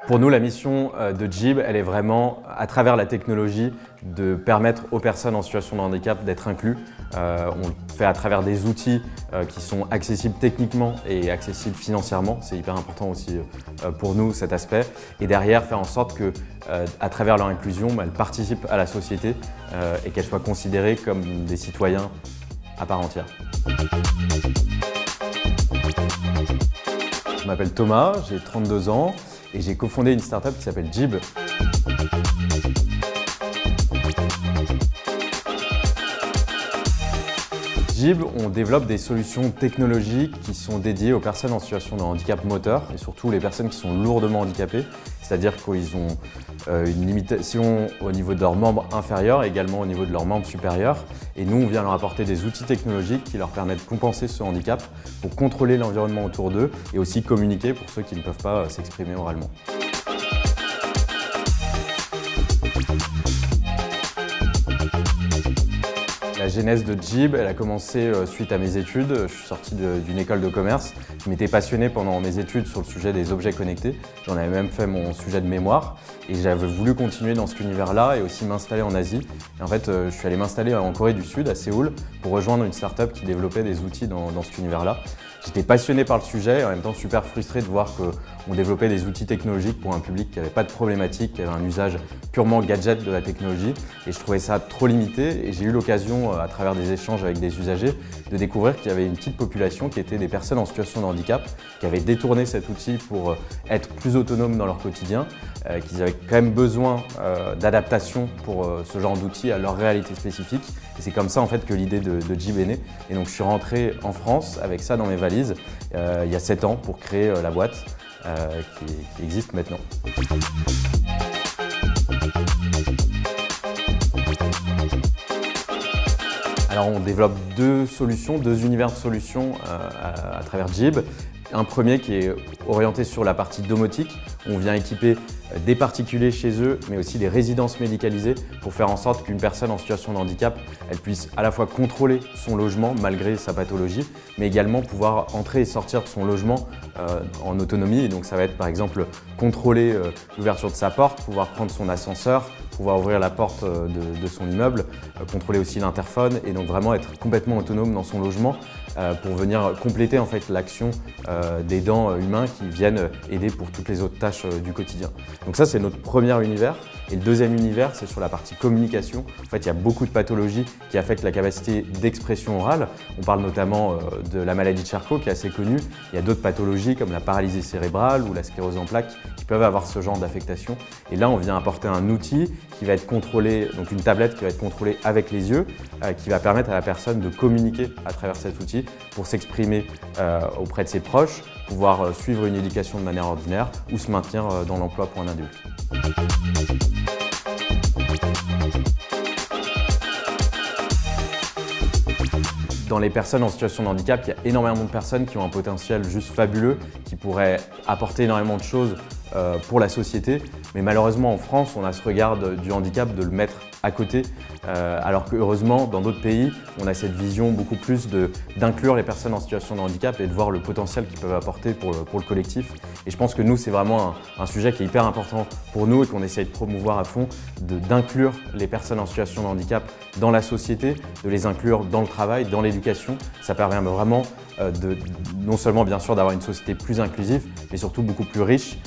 Pour nous, la mission de Jib, elle est vraiment, à travers la technologie, de permettre aux personnes en situation de handicap d'être inclus. On le fait à travers des outils qui sont accessibles techniquement et accessibles financièrement. C'est hyper important aussi pour nous, cet aspect. Et derrière, faire en sorte que, à travers leur inclusion, elles participent à la société et qu'elles soient considérées comme des citoyens à part entière. Je m'appelle Thomas, j'ai 32 ans. Et j'ai cofondé une startup qui s'appelle Jib. Jib, on développe des solutions technologiques qui sont dédiées aux personnes en situation de handicap moteur et surtout les personnes qui sont lourdement handicapées, c'est-à-dire qu'ils ont une limitation au niveau de leurs membres inférieurs et également au niveau de leurs membres supérieurs. Et nous, on vient leur apporter des outils technologiques qui leur permettent de compenser ce handicap pour contrôler l'environnement autour d'eux et aussi communiquer pour ceux qui ne peuvent pas s'exprimer oralement. La genèse de Jib, elle a commencé suite à mes études. Je suis sorti d'une école de commerce. Je m'étais passionné pendant mes études sur le sujet des objets connectés. J'en avais même fait mon sujet de mémoire et j'avais voulu continuer dans cet univers-là et aussi m'installer en Asie. Et en fait, je suis allé m'installer en Corée du Sud, à Séoul, pour rejoindre une start-up qui développait des outils dans cet univers-là. J'étais passionné par le sujet et en même temps super frustré de voir qu'on développait des outils technologiques pour un public qui n'avait pas de problématique, qui avait un usage purement gadget de la technologie. Et je trouvais ça trop limité et j'ai eu l'occasion, à travers des échanges avec des usagers, de découvrir qu'il y avait une petite population qui était des personnes en situation de handicap, qui avaient détourné cet outil pour être plus autonomes dans leur quotidien, qu'ils avaient quand même besoin d'adaptation pour ce genre d'outils à leur réalité spécifique. Et c'est comme ça en fait que l'idée de Jib est née. Et donc je suis rentré en France avec ça dans mes valises il y a 7 ans pour créer la boîte qui existe maintenant. Alors on développe deux univers de solutions à travers Jib. Un premier qui est orienté sur la partie domotique. On vient équiper des particuliers chez eux, mais aussi des résidences médicalisées pour faire en sorte qu'une personne en situation de handicap, elle puisse à la fois contrôler son logement malgré sa pathologie, mais également pouvoir entrer et sortir de son logement en autonomie. Et donc ça va être par exemple contrôler l'ouverture de sa porte, pouvoir prendre son ascenseur, pouvoir ouvrir la porte de son immeuble, contrôler aussi l'interphone et donc vraiment être complètement autonome dans son logement pour venir compléter en fait l'action d'aidants humains qui viennent aider pour toutes les autres tâches du quotidien. Donc ça c'est notre premier univers. Et le deuxième univers, c'est sur la partie communication. En fait, il y a beaucoup de pathologies qui affectent la capacité d'expression orale. On parle notamment de la maladie de Charcot qui est assez connue. Il y a d'autres pathologies comme la paralysie cérébrale ou la sclérose en plaques qui peuvent avoir ce genre d'affectation. Et là, on vient apporter un outil qui va être contrôlé, donc une tablette qui va être contrôlée avec les yeux, qui va permettre à la personne de communiquer à travers cet outil pour s'exprimer auprès de ses proches, pouvoir suivre une éducation de manière ordinaire ou se maintenir dans l'emploi pour un adulte. Dans les personnes en situation de handicap, il y a énormément de personnes qui ont un potentiel juste fabuleux, qui pourraient apporter énormément de choses pour la société. Mais malheureusement, en France, on a ce regard du handicap de le mettre à côté, alors que heureusement, dans d'autres pays, on a cette vision beaucoup plus d'inclure les personnes en situation de handicap et de voir le potentiel qu'ils peuvent apporter pour le collectif. Et je pense que nous, c'est vraiment un sujet qui est hyper important pour nous et qu'on essaye de promouvoir à fond, d'inclure les personnes en situation de handicap dans la société, de les inclure dans le travail, dans l'éducation. Ça permet vraiment non seulement bien sûr d'avoir une société plus inclusive, mais surtout beaucoup plus riche,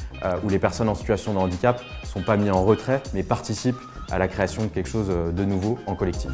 où les personnes en situation de handicap ne sont pas mises en retrait, mais participent à la création de quelque chose de nouveau en collectif.